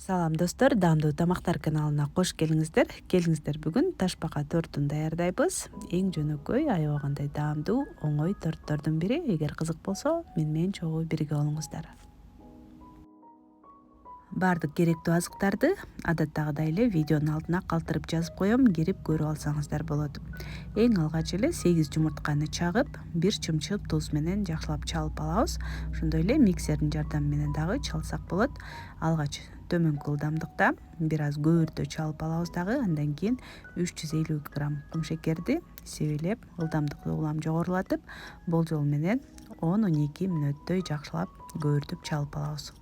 Салам достор, даамдуу тамактар каналына кош келиңиздер. Келиңиздер, бүгүн ташбака тортун даярдайбыз. Эң жөнөкөй, аябагандай даамдуу, оңой торттордун бири. Эгер кызык болсо, менен чогуу бирге болуңуздар. Бардык керектүү азыктарды адаттагыдай эле видеонун алдына калтырып жазып коем, кирип көрүп алсаңыздар болот. Эң алгач эле 8 жумуртканы чагып, 1 чымчык туз менен жакшылап чалып алабыз. Ошондой эле миксердин жардамы менен дагы чалсак болот. Алгач төмөнкү ылдамдыкта бир аз көбүртө чалып алабыз дагы. Андан кийин 350 грамм кумшекерди себелеп, ылдамдыкты улам жогорулатып, болжол менен 10-12 мүнөттөй жакшылап көбүртүп чалып алабыз.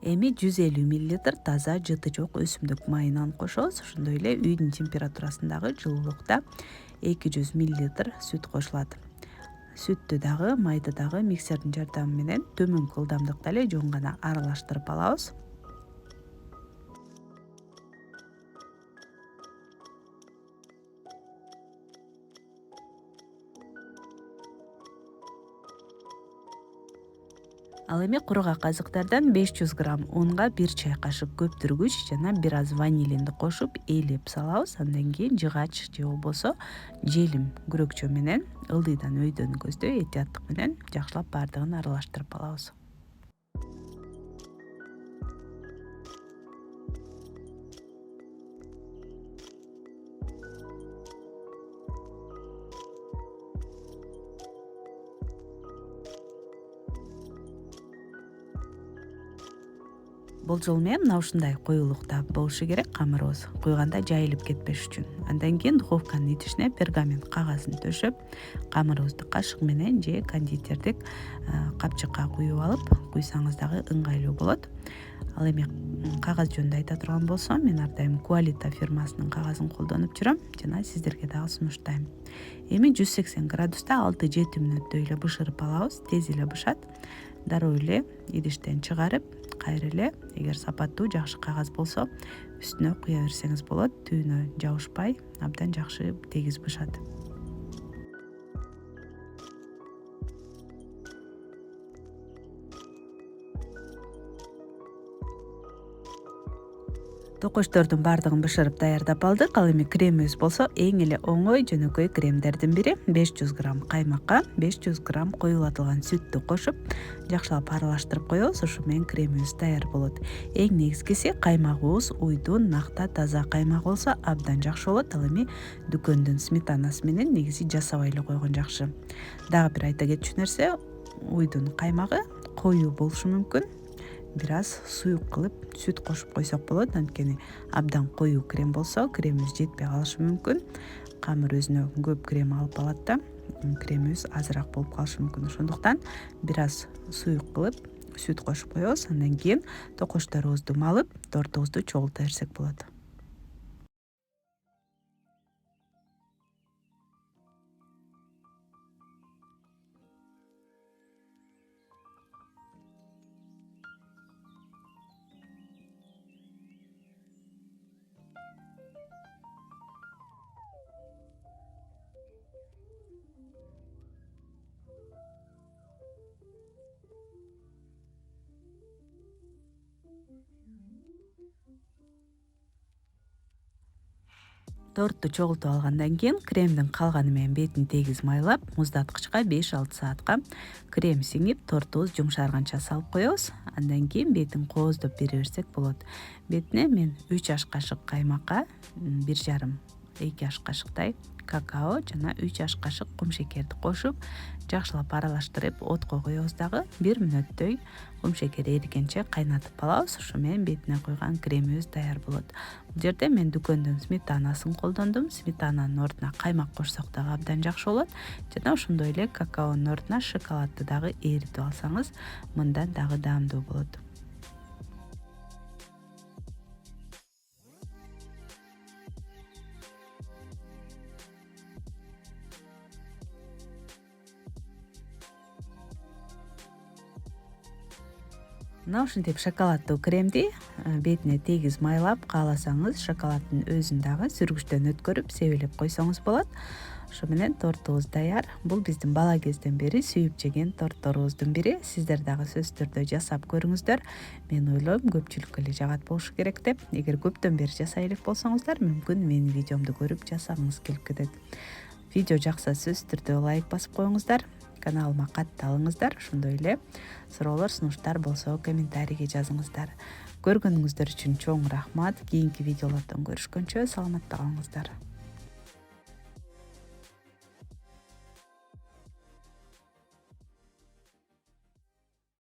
Эми 150 мл таза жыты жок өсүмдүк майынан кошобуз. Ошондой эле үйдүн температурасындагы жылуулукта 200 мл сүт кошулат. Сүттү дагы, майды дагы миксердин жардамы менен төмөнкү ылдамдыкта эле жөн гана аралаштырып алабыз. Ал эми кургак азыктардан 500 грамм унга 1 чай кашык көптүргүч жана бир аз ванилинди кошуп ээлеп салабыз. Андан кийин жыгач же болбосо желим күрөкчө менен ылдыйдан өйдөнү көздөй этияттык менен жакшылап баардыгын аралаштырып алабыз. Болжол менен мына ушундай коюлукта болушу керек камырыбыз, куйганда жайылып кетпеш үчүн. Андан кийин духовканын итишине пергамент кагазын төшөп, камырыбызды кашык менен же кондитердик капчыкка куюп алып, куйсаңыз дагы ыңгайлуу болот. Ал эми кагаз жөнүндө айта турган болсом, мен ар дайым Qualita фирмасынын кагазын колдонуп жүрөм жана сиздерге дагы сунуштайм. Эми 180 градуста 6-7 мүнөттөй эле бышырып алабыз, тез эле бышат. Дароо эле идиштен чыгарып, кайра эле, эгер сапаттуу жакшы кагаз болсо, үстүнө куя берсеңиз болот. Түбүнө жабышпай, абдан жакшы тегиз бышат. Токочтордун баардыгын бышырып даярдап алдык. Ал эми кремибиз болсо эң эле оңой, жөнөкөй кремдердин бири. 500 грамм каймакка 500 грамм коюлатылган сүттү кошуп, жакшылап аралаштырып коебуз. Ошо менен кремибиз даяр болот. Эң негизгиси каймагыбыз уйдун накта таза каймак болсо абдан жакшы болот. Ал эми дүкөндүн сметанасы менен негизи жасабай эле койгон жакшы. Дагы бир айта кетчү нерсе, уйдун каймагы коюу болушу мүмкүн. Бир аз суюк кылып сүт кошуп койсок болот. Анткени абдан коюу крем болсо, кремибиз жетпей калышы мүмкүн. Камыр өзүнө көп крем алып алат да, кремибиз азыраак болуп калышы мүмкүн. Ошондуктан бир аз суюк кылып сүт кошуп коебуз. Андан кийин токочторубузду малып, тортубузду чогулта берсек болот. Торту чогултуп алгандан кийин кремдин калганы менен бетин тегиз майлап, муздаткычка 5-6 саатка крем сиңип, тортубуз жумшарганча салып коебуз. Андан кийин бетин кооздоп бере берсек болот. Бетине мен 3 аш кашык каймакка 1,5-2 аш кашыктай какао жана 3 аш кашык кумшекерди кошуп, жакшылап аралаштырып отко коебуз дагы. 1 мүнөттөй кумшекер эригенче кайнатып алабыз. Ошо менен бетине куйган кремибиз даяр болот. Бул жерде мен дүкөндүн сметанасын колдондум. Сметананын ордуна каймак кошсок дагы абдан жакшы болот. Жана ошондой эле какаонун ордуна шоколадты дагы эритип алсаңыз, мындан дагы даамдуу болот. мына ушинтип шоколаддуу кремди бетине тегиз майлап, кааласаңыз шоколаддын өзүн дагы сүргүчтөн өткөрүп себелеп койсоңуз болот. Ошо менен тортубуз даяр. Бул биздин бала кезден бери сүйүп жеген торторубуздун бири. Сиздер дагы сөзсүз түрдө жасап көрүңүздөр. Мен ойлойм көпчүлүккө эле жагат болушу керек деп. Эгер көптөн бери жасай элек болсоңуздар, мүмкүн менин видеомду көрүп жасагыңыз келип кетет. Видео жакса сөзсүз түрдө лайк басып коюңуздар. Каналыма катталыңыздар. Ошондой эле суроолор, сунуштар болсо комментарийге жазыңыздар. Көргөнүңүздөр үчүн чоң рахмат. Кийинки видеолордон көрүшкөнчө саламатта калыңыздар.